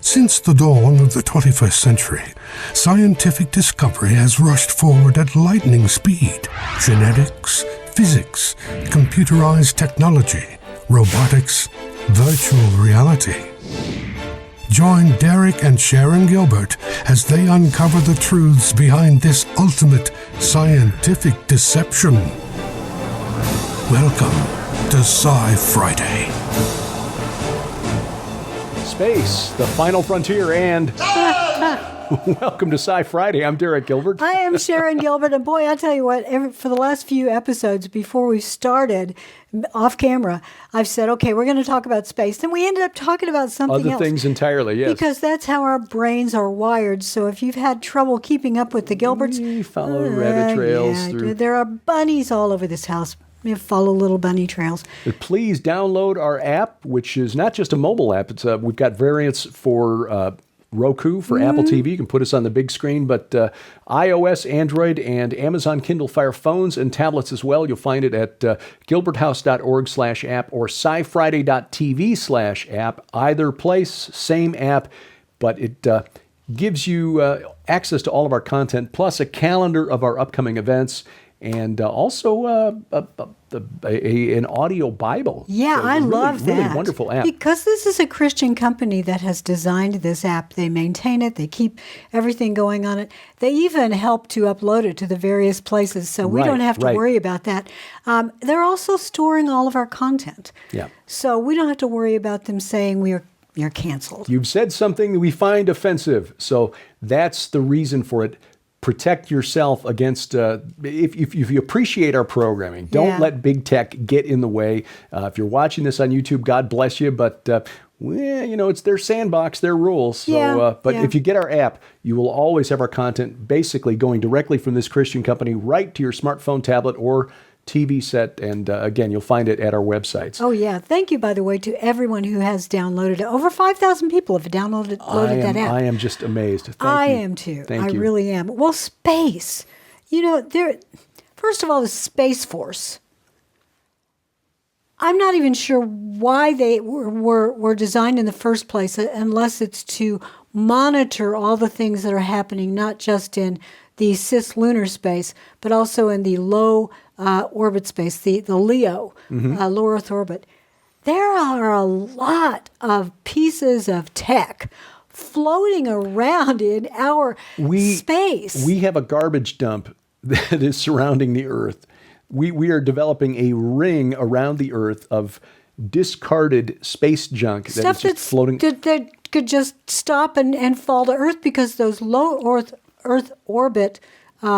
Since the dawn of the 21st century, scientific discovery has rushed forward at lightning speed. Genetics, physics, computerized technology, robotics, virtual reality. Join Derek and Sharon Gilbert as they uncover the truths behind this ultimate scientific deception. Welcome to SciFriday. Space, the final frontier, and welcome to SciFriday. I'm Derek Gilbert. I am Sharon Gilbert, and boy, I tell you what, for the last few episodes before we started off camera, I've said, okay, we're going to talk about space. Then we ended up talking about something else. Other things entirely, yes. Because that's how our brains are wired. So if you've had trouble keeping up with the Gilberts, you follow rabbit trails through. There are bunnies all over this house. You follow little bunny trails. But please download our app, which is not just a mobile app. It's we've got variants for Roku, for Apple TV. You can put us on the big screen, but iOS, Android, and Amazon Kindle Fire phones and tablets as well. You'll find it at gilberthouse.org/app or scifriday.tv/app. Either place, same app, but it gives you access to all of our content, plus a calendar of our upcoming events. And also an audio Bible. Yeah, so I love that. Really wonderful app. Because this is a Christian company that has designed this app. They maintain it. They keep everything going on it. They even help to upload it to the various places, so we don't have to worry about that. They're also storing all of our content. Yeah. So we don't have to worry about them saying you're canceled. You've said something that we find offensive, so that's the reason for it. Protect yourself against, if you appreciate our programming, don't let big tech get in the way. If you're watching this on YouTube, God bless you, but it's their sandbox, their rules. So, but if you get our app, you will always have our content basically going directly from this Christian company right to your smartphone, tablet, or TV set, and again, you'll find it at our websites. Oh, yeah. Thank you, by the way, to everyone who has downloaded it. Over 5,000 people have loaded that app. I am just amazed. Thank you. I am too. I really am. Well, space. First of all, the Space Force. I'm not even sure why they were designed in the first place, unless it's to monitor all the things that are happening, not just in the cislunar space, but also in the low orbit space, the LEO, low Earth orbit. There are a lot of pieces of tech floating around in our space. We have a garbage dump that is surrounding the Earth. We are developing a ring around the Earth of discarded space junk that is just floating. That could just stop and fall to Earth, because those low Earth orbit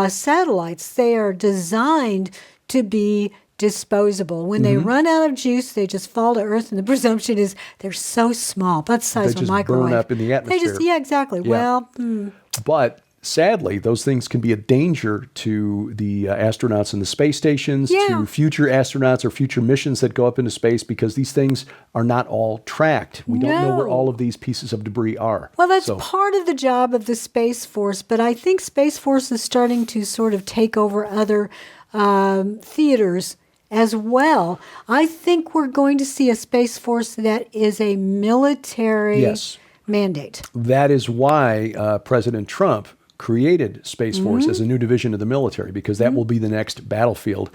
satellites, they are designed to be disposable. When they run out of juice, they just fall to Earth, and the presumption is they're so small, about the size of a microwave. They just burn up in the atmosphere. Exactly. Yeah. But sadly, those things can be a danger to the astronauts in the space stations, to future astronauts or future missions that go up into space, because these things are not all tracked. We don't know where all of these pieces of debris are. Well, that's part of the job of the Space Force, but I think Space Force is starting to sort of take over other theaters as well. I think we're going to see a Space Force that is a military mandate. That is why President Trump created Space Force as a new division of the military, because that will be the next battlefield.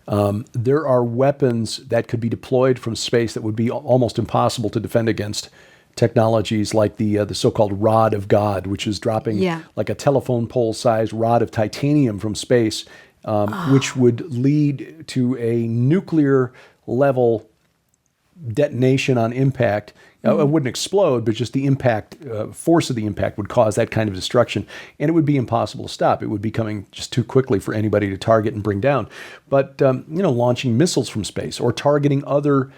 There are weapons that could be deployed from space that would be almost impossible to defend against. Technologies like the so-called rod of God, which is dropping like a telephone pole-sized rod of titanium from space, which would lead to a nuclear-level detonation on impact. It wouldn't explode, but just the impact, force of the impact would cause that kind of destruction. And it would be impossible to stop. It would be coming just too quickly for anybody to target and bring down. But, launching missiles from space or targeting other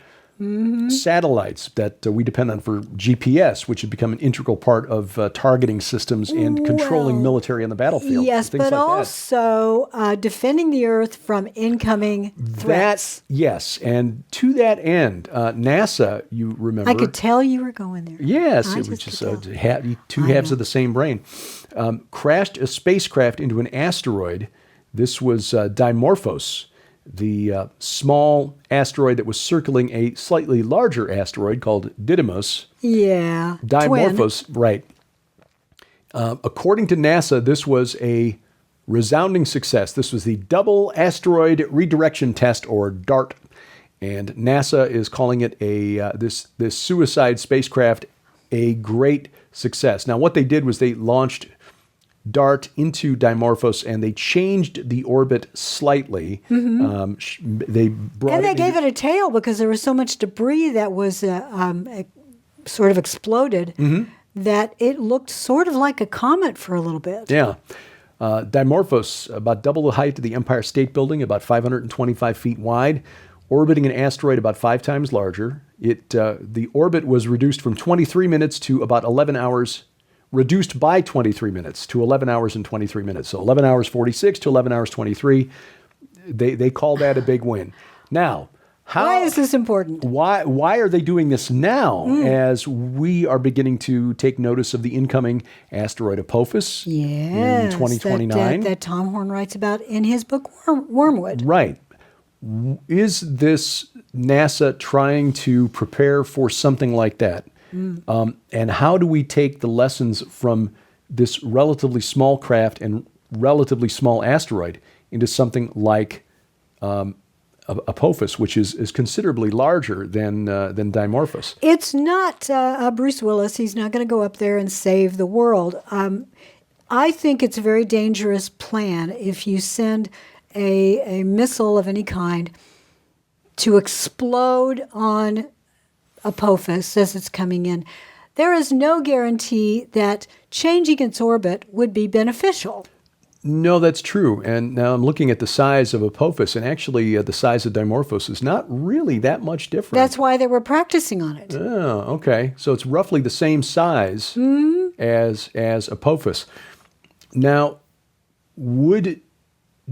satellites that we depend on for GPS, which had become an integral part of targeting systems and controlling military on the battlefield. Yes, but like also defending the Earth from incoming threats. Yes, and to that end, NASA, you remember. I could tell you were going there. Yes, it was just two halves of the same brain. Crashed a spacecraft into an asteroid. This was Dimorphos, the small asteroid that was circling a slightly larger asteroid called Didymos. Yeah. Dimorphos, right. According to NASA, this was a resounding success. This was the Double Asteroid Redirection Test, or DART. And NASA is calling it this suicide spacecraft a great success. Now, what they did was they launched DART into Dimorphos, and they changed the orbit slightly. They gave it a tail because there was so much debris that was sort of exploded that it looked sort of like a comet for a little bit. Yeah. Dimorphos, about double the height of the Empire State Building, about 525 feet wide, orbiting an asteroid about 5 times larger. The orbit was reduced from 23 minutes to about 11 hours, reduced by 23 minutes to 11 hours and 23 minutes. So 11 hours 46 to 11 hours 23. They call that a big win. Now, why is this important? Why are they doing this now as we are beginning to take notice of the incoming asteroid Apophis in 2029? That Tom Horn writes about in his book Wormwood. Right. Is this NASA trying to prepare for something like that? And how do we take the lessons from this relatively small craft and relatively small asteroid into something like Apophis, which is considerably larger than Dimorphos? It's not Bruce Willis. He's not going to go up there and save the world. I think it's a very dangerous plan if you send a missile of any kind to explode on Apophis as it's coming in. There is no guarantee that changing its orbit would be beneficial. No, that's true. And now I'm looking at the size of Apophis, and actually the size of Dimorphos is not really that much different. That's why they were practicing on it. Oh, okay. So it's roughly the same size as Apophis. Now, would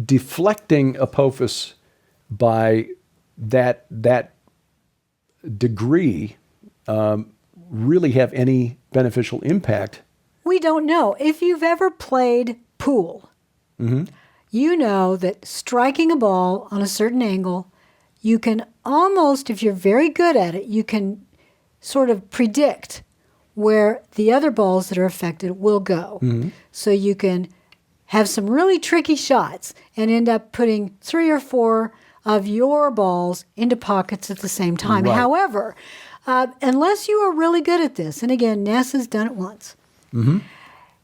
deflecting Apophis by that degree really have any beneficial impact? We don't know. If you've ever played pool, you know that striking a ball on a certain angle, you can almost, if you're very good at it, you can sort of predict where the other balls that are affected will go. So you can have some really tricky shots and end up putting 3 or 4 of your balls into pockets at the same time. Right. However, unless you are really good at this, and again, NASA's done it once,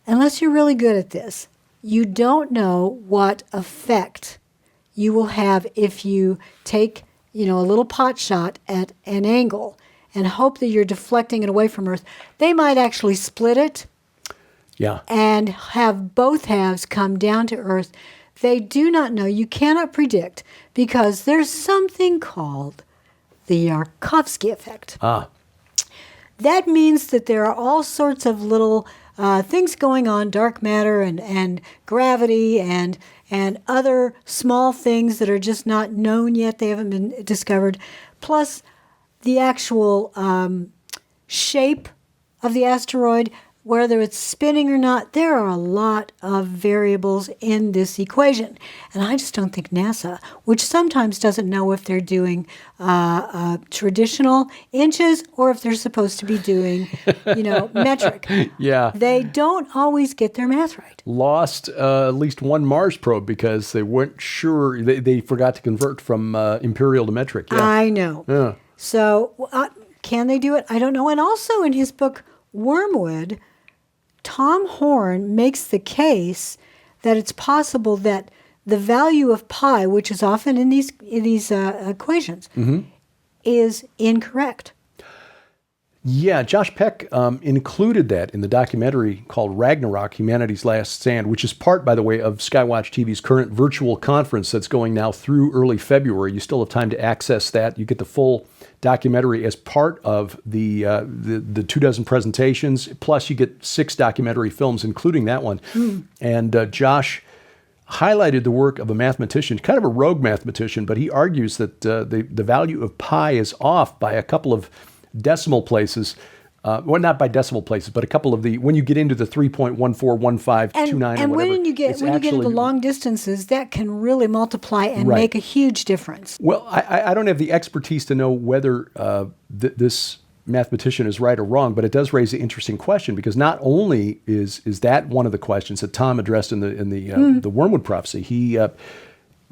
unless you're really good at this, you don't know what effect you will have if you take, a little pot shot at an angle and hope that you're deflecting it away from Earth. They might actually split it and have both halves come down to Earth. They do not know. You cannot predict because there's something called the Yarkovsky effect. That means that there are all sorts of little things going on, dark matter and gravity and other small things that are just not known yet. They haven't been discovered. Plus the actual shape of the asteroid, whether it's spinning or not, there are a lot of variables in this equation. And I just don't think NASA, which sometimes doesn't know if they're doing traditional inches or if they're supposed to be doing, metric. Yeah. They don't always get their math right. Lost at least one Mars probe because they weren't sure. They forgot to convert from imperial to metric. Yeah. I know. Yeah. So can they do it? I don't know. And also in his book, Wormwood, Tom Horn makes the case that it's possible that the value of pi, which is often in these equations, is incorrect. Yeah, Josh Peck included that in the documentary called Ragnarok, Humanity's Last Stand, which is part, by the way, of Skywatch TV's current virtual conference that's going now through early February. You still have time to access that. You get the full documentary as part of the 24 presentations, plus you get 6 documentary films, including that one. And Josh highlighted the work of a mathematician, kind of a rogue mathematician, but he argues that the value of pi is off by a couple of decimal places, well, not by decimal places, but a couple of when you get into the 3.141529 and when you get into long distances, that can really multiply and make a huge difference. Well, I don't have the expertise to know whether this mathematician is right or wrong, but it does raise the interesting question, because not only is that one of the questions that Tom addressed in the Wormwood prophecy. He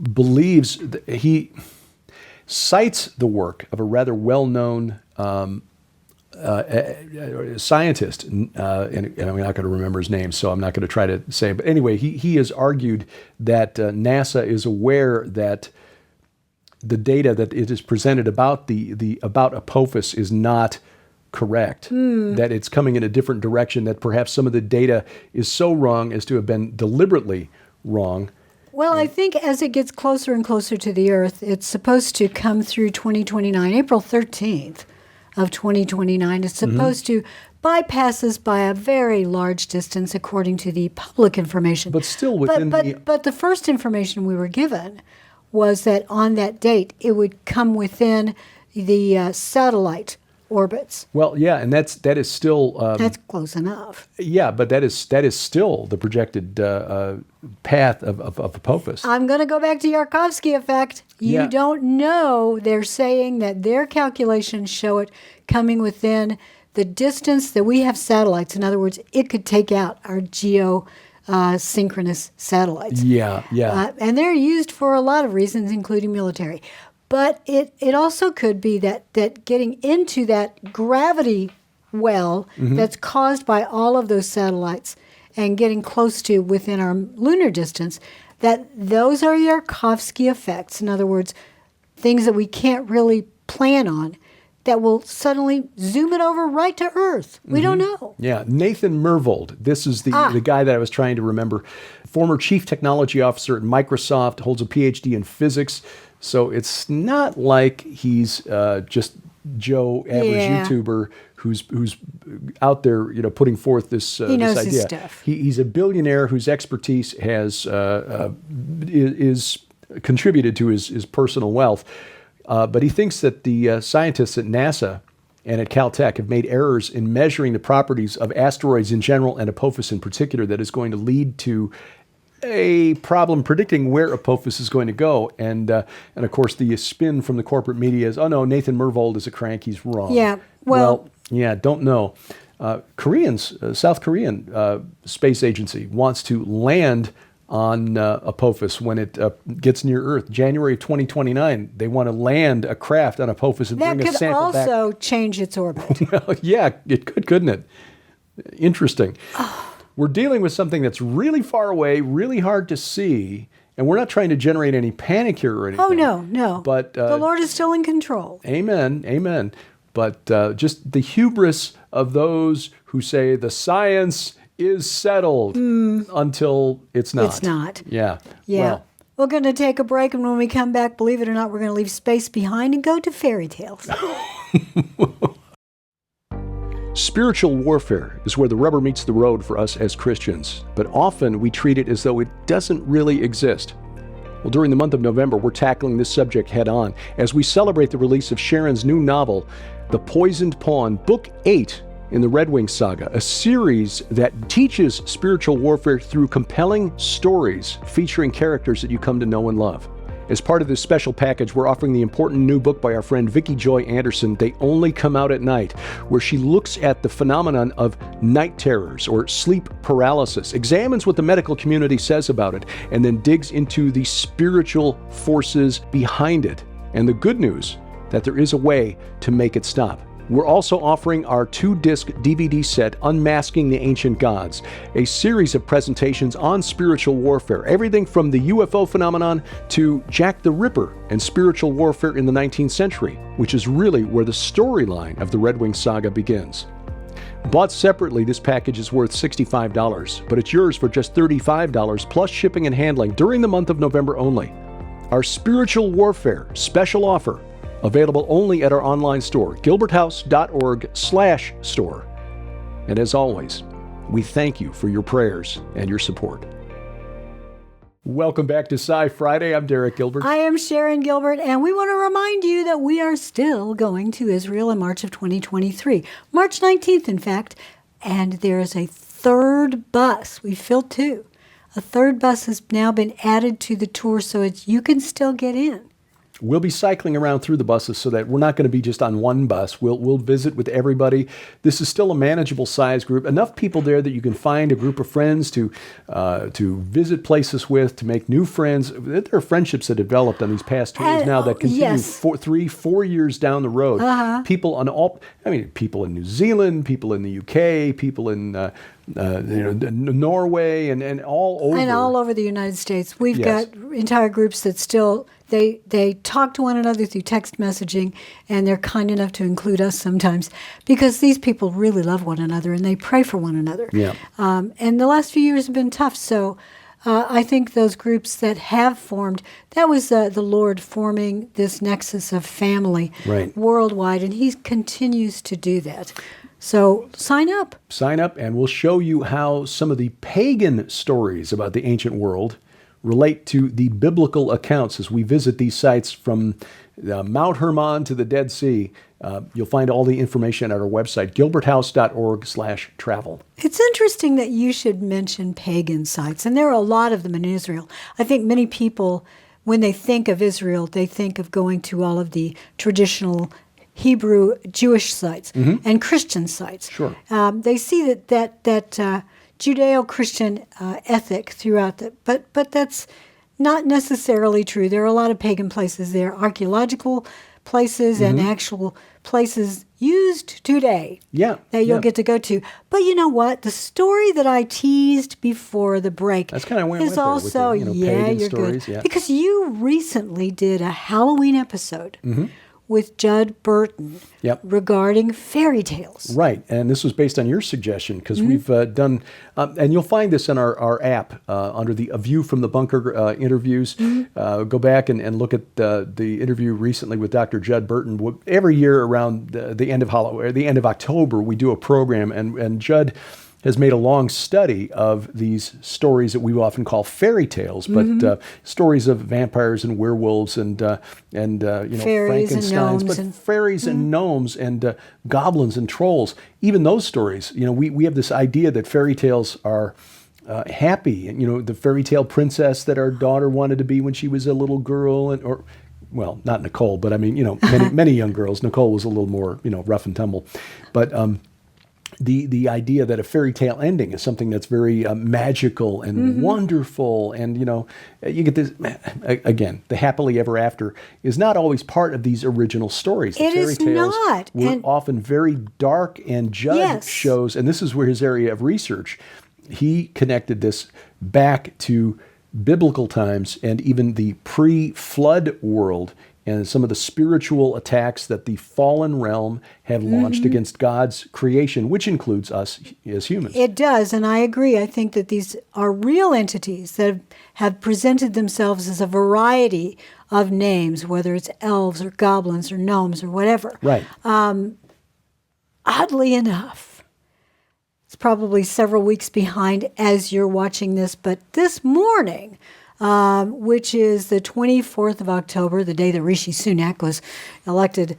believes he cites the work of a rather well-known scientist, and I'm not going to remember his name, so I'm not going to try to say it. But anyway, he has argued that NASA is aware that the data that it is presented about about Apophis is not correct, that it's coming in a different direction, that perhaps some of the data is so wrong as to have been deliberately wrong. Well, I think as it gets closer and closer to the Earth, it's supposed to come through 2029, April 13th of 2029. It's supposed to bypass us by a very large distance, according to the public information. But still within But the first information we were given was that on that date, it would come within the satellite orbits. Well, yeah, and that is still That's close enough. yeah, but that is still the projected path of Apophis. I'm going to go back to Yarkovsky effect. You Yeah. don't know. They're saying that their calculations show it coming within the distance that we have satellites. In other words, it could take out our synchronous satellites. Yeah. And they're used for a lot of reasons, including military. But it also could be that getting into that gravity well that's caused by all of those satellites and getting close to within our lunar distance, that those are Yarkovsky effects. In other words, things that we can't really plan on that will suddenly zoom it over right to Earth. We don't know. Yeah, Nathan Myhrvold. This is the guy that I was trying to remember. Former chief technology officer at Microsoft, holds a PhD in physics. So it's not like he's just Joe, average YouTuber who's out there, putting forth this He knows this idea. his stuff. He's a billionaire whose expertise has is contributed to his personal wealth. But he thinks that the scientists at NASA and at Caltech have made errors in measuring the properties of asteroids in general and Apophis in particular that is going to lead to a problem predicting where Apophis is going to go. And of course, the spin from the corporate media is, oh no, Nathan Myhrvold is a crank, he's wrong. Yeah, well yeah, don't know. South Korean space agency wants to land on Apophis when it gets near Earth. January of 2029, they want to land a craft on Apophis and that bring a could sample back. also change its orbit. Yeah, it could, couldn't it? Interesting. We're dealing with something that's really far away, really hard to see, and we're not trying to generate any panic here or anything. Oh, no. But the Lord is still in control. Amen. But just the hubris of those who say the science is settled until it's not. It's not. Yeah. Yeah. We're going to take a break, and when we come back, believe it or not, we're going to leave space behind and go to fairy tales. Spiritual warfare is where the rubber meets the road for us as Christians, but often we treat it as though it doesn't really exist. Well, during the month of November, we're tackling this subject head on as we celebrate the release of Sharon's new novel, The Poisoned Pawn, Book 8 in the Red Wing Saga, a series that teaches spiritual warfare through compelling stories featuring characters that you come to know and love. As part of this special package, we're offering the important new book by our friend Vicki Joy Anderson, They Only Come Out at Night, where she looks at the phenomenon of night terrors or sleep paralysis, examines what the medical community says about it, and then digs into the spiritual forces behind it. And the good news, that there is a way to make it stop. We're also offering our 2-disc DVD set, Unmasking the Ancient Gods, a series of presentations on spiritual warfare, everything from the UFO phenomenon to Jack the Ripper and spiritual warfare in the 19th century, which is really where the storyline of the Red Wing Saga begins. Bought separately, this package is worth $65, but it's yours for just $35 plus shipping and handling during the month of November only. Our spiritual warfare special offer, available only at our online store, gilberthouse.org/store. And as always, we thank you for your prayers and your support. Welcome back to SciFriday. I'm Derek Gilbert. I am Sharon Gilbert, and we want to remind you that we are still going to Israel in March of 2023. March 19th, in fact, and there is a third bus. We filled 2. A third bus has now been added to the tour so you can still get in. We'll be cycling around through the buses so that we're not going to be just on one bus. We'll visit with everybody. This is still a manageable size group. Enough people there that you can find a group of friends to visit places with, to make new friends. There are friendships that developed on these past tours now that continue yes. 4 years down the road. People on people in New Zealand, people in the UK, people in Norway, and all over. And all over the United States. We've Yes. got entire groups that still, they talk to one another through text messaging, and they're kind enough to include us sometimes because these people really love one another and they pray for one another. Yeah. And the last few years have been tough. So I think those groups that have formed, that was the Lord forming this nexus of family Right. worldwide, and He continues to do that. So sign up. Sign up, and we'll show you how some of the pagan stories about the ancient world relate to the biblical accounts as we visit these sites from Mount Hermon to the Dead Sea. You'll find all the information at our website, gilberthouse.org/travel. It's interesting that you should mention pagan sites, and there are a lot of them in Israel. I think many people, when they think of Israel, they think of going to all of the traditional Hebrew Jewish sites and Christian sites. Sure. They see that Judeo-Christian ethic throughout but that's not necessarily true. There are a lot of pagan places there, archaeological places and actual places used today that you'll get to go to. But you know what? The story that I teased before the break That's kind of where I is went there with also, the, pagan you're stories. good. Yeah. Because you recently did a Halloween episode with Judd Burton regarding fairy tales. Right, and this was based on your suggestion because we've done, and you'll find this in our app under the A View from the Bunker interviews. Go back and look at the interview recently with Dr. Judd Burton. Every year around the end of Halloween, or the end of October, we do a program, and Judd has made a long study of these stories that we often call fairy tales, but stories of vampires and werewolves and Fairies and Frankensteins, gnomes but and- fairies and gnomes and goblins and trolls. Even those stories, we have this idea that fairy tales are happy, and the fairy tale princess that our daughter wanted to be when she was a little girl, well, not Nicole, but I mean, many young girls. Nicole was a little more, rough and tumble, but. The idea that a fairy tale ending is something that's very magical and wonderful, and you get this again. The happily ever after is not always part of these original stories. The It fairy is tales not. were And- often very dark, and Judd Yes. shows, and this is where his area of research. He connected this back to biblical times and even the pre-flood world, and some of the spiritual attacks that the fallen realm have launched against God's creation, which includes us as humans. It does, and I agree. I think that these are real entities that have presented themselves as a variety of names, whether it's elves or goblins or gnomes or whatever. Right. Oddly enough, it's probably several weeks behind as you're watching this, but this morning, which is the 24th of October, the day that Rishi Sunak was elected.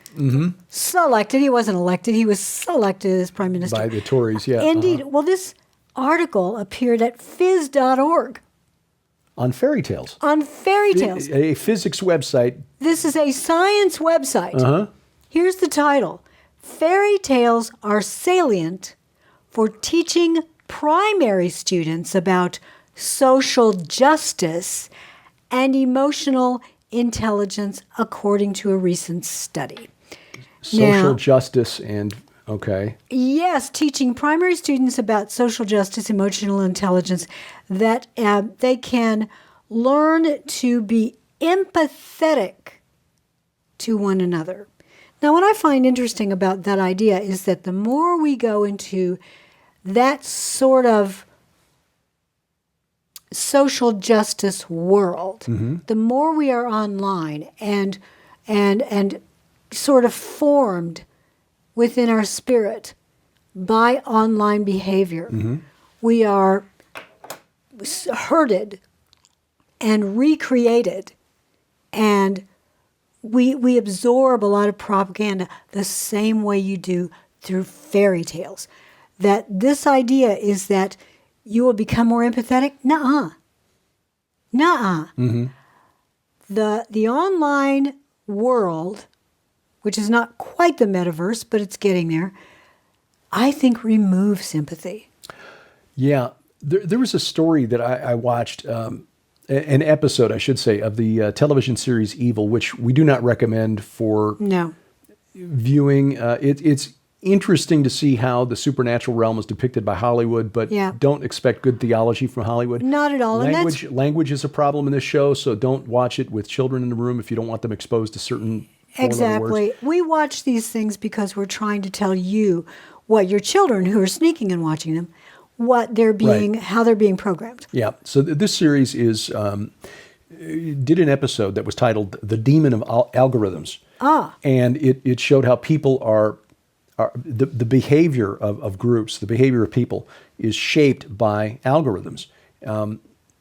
Selected. He wasn't elected. He was selected as prime minister. By the Tories, yeah. Indeed. Well, this article appeared at phys.org On fairy tales. on fairy tales. A physics website. This is a science website. Here's the title. Fairy tales are salient for teaching primary students about social justice and emotional intelligence, according to a recent study. Social Now- justice and, okay. Yes, teaching primary students about social justice, emotional intelligence, that they can learn to be empathetic to one another. Now, what I find interesting about that idea is that the more we go into that sort of social justice world, the more we are online and sort of formed within our spirit by online behavior, we are herded and recreated, and we absorb a lot of propaganda the same way you do through fairy tales. That this idea is that you will become more empathetic? Nuh-uh. Nuh-uh. The online world, which is not quite the metaverse, but it's getting there, I think removes sympathy. Yeah. There was a story that I watched, an episode, I should say, of the television series Evil, which we do not recommend for viewing. It's interesting to see how the supernatural realm is depicted by Hollywood, but don't expect good theology from Hollywood. Not at all. Language is a problem in this show, so don't watch it with children in the room if you don't want them exposed to certain Exactly. words. We watch these things because we're trying to tell you what your children who are sneaking and watching them, what they're being, how they're being programmed. Yeah. So this series is did an episode that was titled "The Demon of Algorithms," and it showed how people are the behavior of groups, the behavior of people is shaped by algorithms.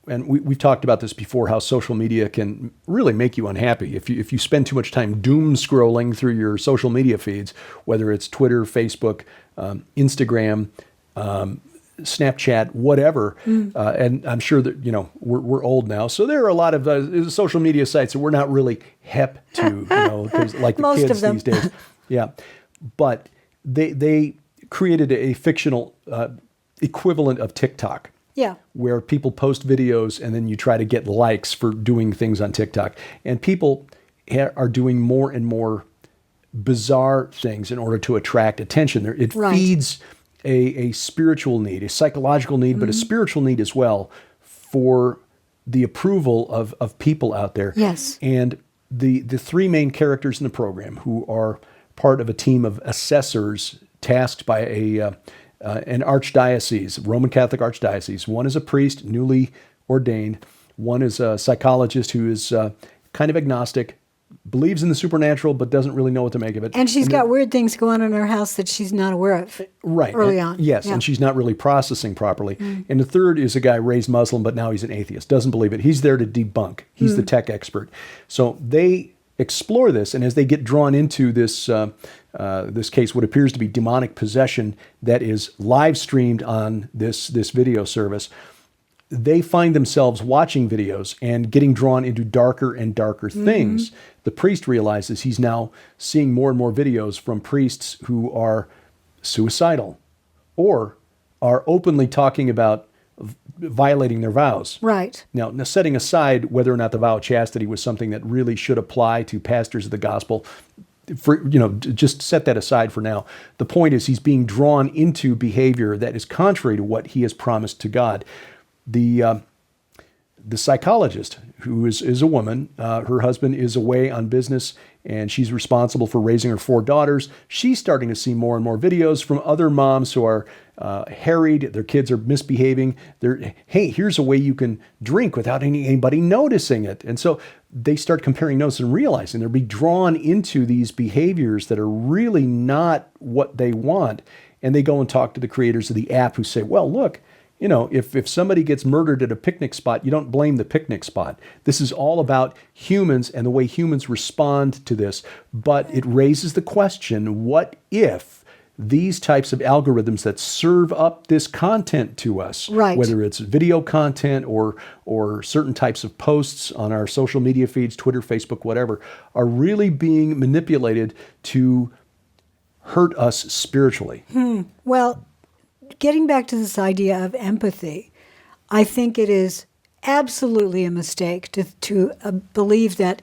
And we've talked about this before, how social media can really make you unhappy. If you spend too much time doom scrolling through your social media feeds, whether it's Twitter, Facebook, Instagram, Snapchat, whatever, and I'm sure that, we're old now. So there are a lot of social media sites that we're not really hep to, because like the Most kids of them. these days. Yeah. But they created a fictional equivalent of TikTok. Yeah. Where people post videos and then you try to get likes for doing things on TikTok. And people are doing more and more bizarre things in order to attract attention. It feeds a spiritual need, a psychological need, but a spiritual need as well for the approval of people out there. Yes. And the three main characters in the program, who are part of a team of assessors tasked by an archdiocese, Roman Catholic archdiocese. One is a priest, newly ordained. One is a psychologist who is kind of agnostic, believes in the supernatural, but doesn't really know what to make of it. And she's got weird things going on in her house that she's not aware of early on. Yes, and she's not really processing properly. And the third is a guy raised Muslim, but now he's an atheist, doesn't believe it. He's there to debunk. He's the tech expert. So they explore this, and as they get drawn into this this case, what appears to be demonic possession that is live streamed on this video service, they find themselves watching videos and getting drawn into darker and darker things. The priest realizes he's now seeing more and more videos from priests who are suicidal or are openly talking about violating their vows. Right. Now, setting aside whether or not the vow of chastity was something that really should apply to pastors of the gospel, just set that aside for now. The point is he's being drawn into behavior that is contrary to what he has promised to God. The psychologist, who is a woman, her husband is away on business, and she's responsible for raising her 4 daughters. She's starting to see more and more videos from other moms who are harried. Their kids are misbehaving. Hey, here's a way you can drink without anybody noticing it. And so they start comparing notes and realizing they're being drawn into these behaviors that are really not what they want. And they go and talk to the creators of the app, who say, well, look, if somebody gets murdered at a picnic spot, you don't blame the picnic spot. This is all about humans and the way humans respond to this. But it raises the question, what if these types of algorithms that serve up this content to us, whether it's video content or certain types of posts on our social media feeds, Twitter, Facebook, whatever, are really being manipulated to hurt us spiritually? Well, getting back to this idea of empathy, I think it is absolutely a mistake to believe that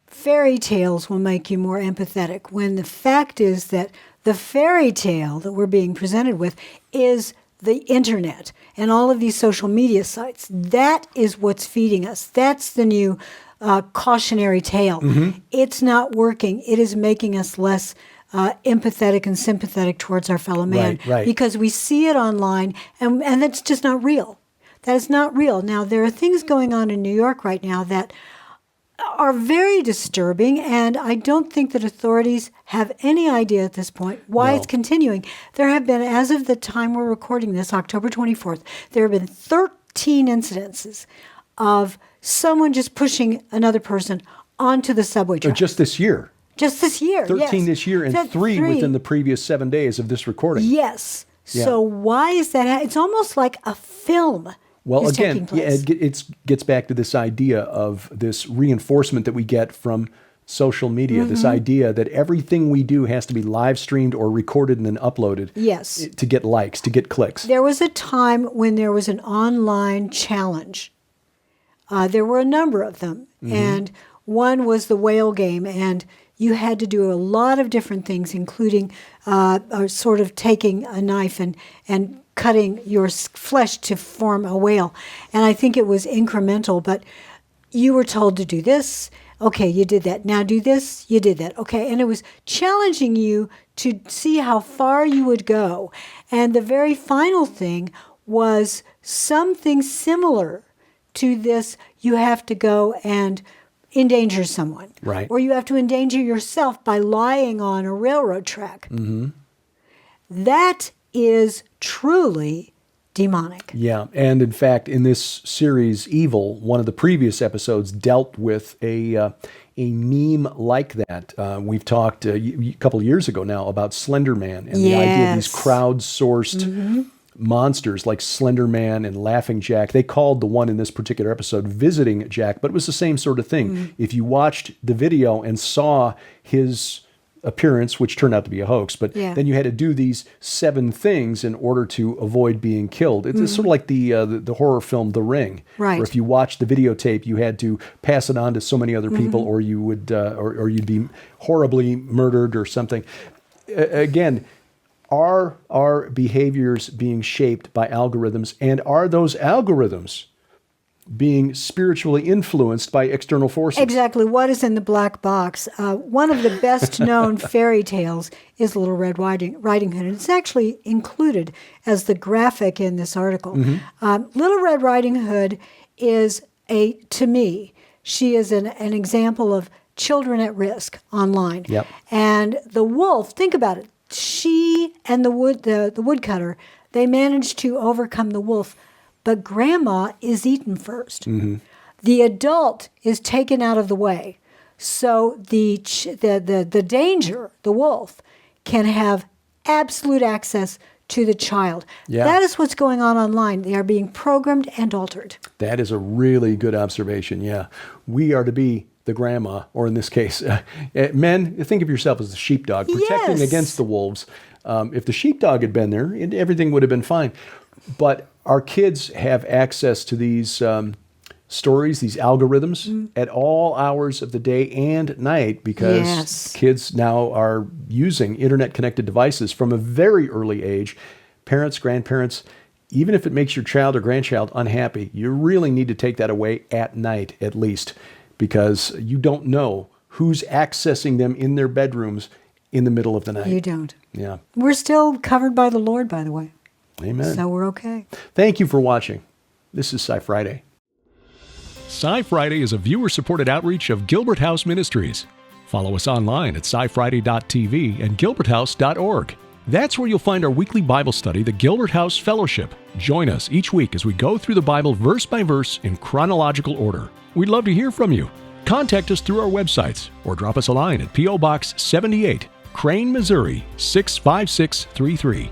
fairy tales will make you more empathetic, when the fact is that the fairy tale that we're being presented with is the internet and all of these social media sites. That is what's feeding us. That's the new cautionary tale. It's not working. It is making us less empathetic and sympathetic towards our fellow man, because we see it online, and that's just not real. That is not real. Now, there are things going on in New York right now that are very disturbing, and I don't think that authorities have any idea at this point why it's continuing. There have been, as of the time we're recording this, October 24th, there have been 13 incidences of someone just pushing another person onto the subway track. Just this year. Just this year, 13 this year, and 3 within the previous 7 days of this recording. Yes. Yeah. So why is that? It's almost like a film. Well, again, it gets back to this idea of this reinforcement that we get from social media, this idea that everything we do has to be live streamed or recorded and then uploaded Yes. to get likes, to get clicks. There was a time when there was an online challenge. There were a number of them, and one was the whale game, and you had to do a lot of different things, including sort of taking a knife and cutting your flesh to form a whale. And I think it was incremental, but you were told to do this. Okay, you did that. Now do this. You did that. Okay, and it was challenging you to see how far you would go. And the very final thing was something similar to this. You have to go and endanger someone. Right. Or you have to endanger yourself by lying on a railroad track. That is truly demonic. Yeah, and in fact, in this series, Evil, one of the previous episodes dealt with a meme like that. We've talked a couple of years ago now about Slender Man and the idea of these crowdsourced monsters like Slender Man and Laughing Jack. They called the one in this particular episode Visiting Jack, but it was the same sort of thing. If you watched the video and saw his appearance, which turned out to be a hoax, but then you had to do these 7 things in order to avoid being killed. It's sort of like the horror film The Ring, right, where if you watched the videotape, you had to pass it on to so many other people, or you would, or you'd be horribly murdered or something. Again, are our behaviors being shaped by algorithms, and are those algorithms being spiritually influenced by external forces? Exactly. What is in the black box? One of the best known fairy tales is Little Red Riding Hood, and it's actually included as the graphic in this article. Little Red Riding Hood is to me, she is an example of children at risk online. Yep. And the wolf, think about it. She and the woodcutter, they managed to overcome the wolf. But grandma is eaten first. The adult is taken out of the way. So the danger, the wolf, can have absolute access to the child. Yeah. That is what's going on online. They are being programmed and altered. That is a really good observation, yeah. We are to be the grandma, or in this case, men, think of yourself as the sheepdog, protecting against the wolves. If the sheepdog had been there, everything would have been fine. But our kids have access to these stories, these algorithms, at all hours of the day and night, because kids now are using internet-connected devices from a very early age. Parents, grandparents, even if it makes your child or grandchild unhappy, you really need to take that away at night at least, because you don't know who's accessing them in their bedrooms in the middle of the night. You don't. Yeah. We're still covered by the Lord, by the way. Amen. So we're okay. Thank you for watching. This is SciFriday. SciFriday is a viewer-supported outreach of Gilbert House Ministries. Follow us online at scifriday.tv and gilberthouse.org. That's where you'll find our weekly Bible study, the Gilbert House Fellowship. Join us each week as we go through the Bible verse by verse in chronological order. We'd love to hear from you. Contact us through our websites or drop us a line at P.O. Box 78, Crane, Missouri 65633.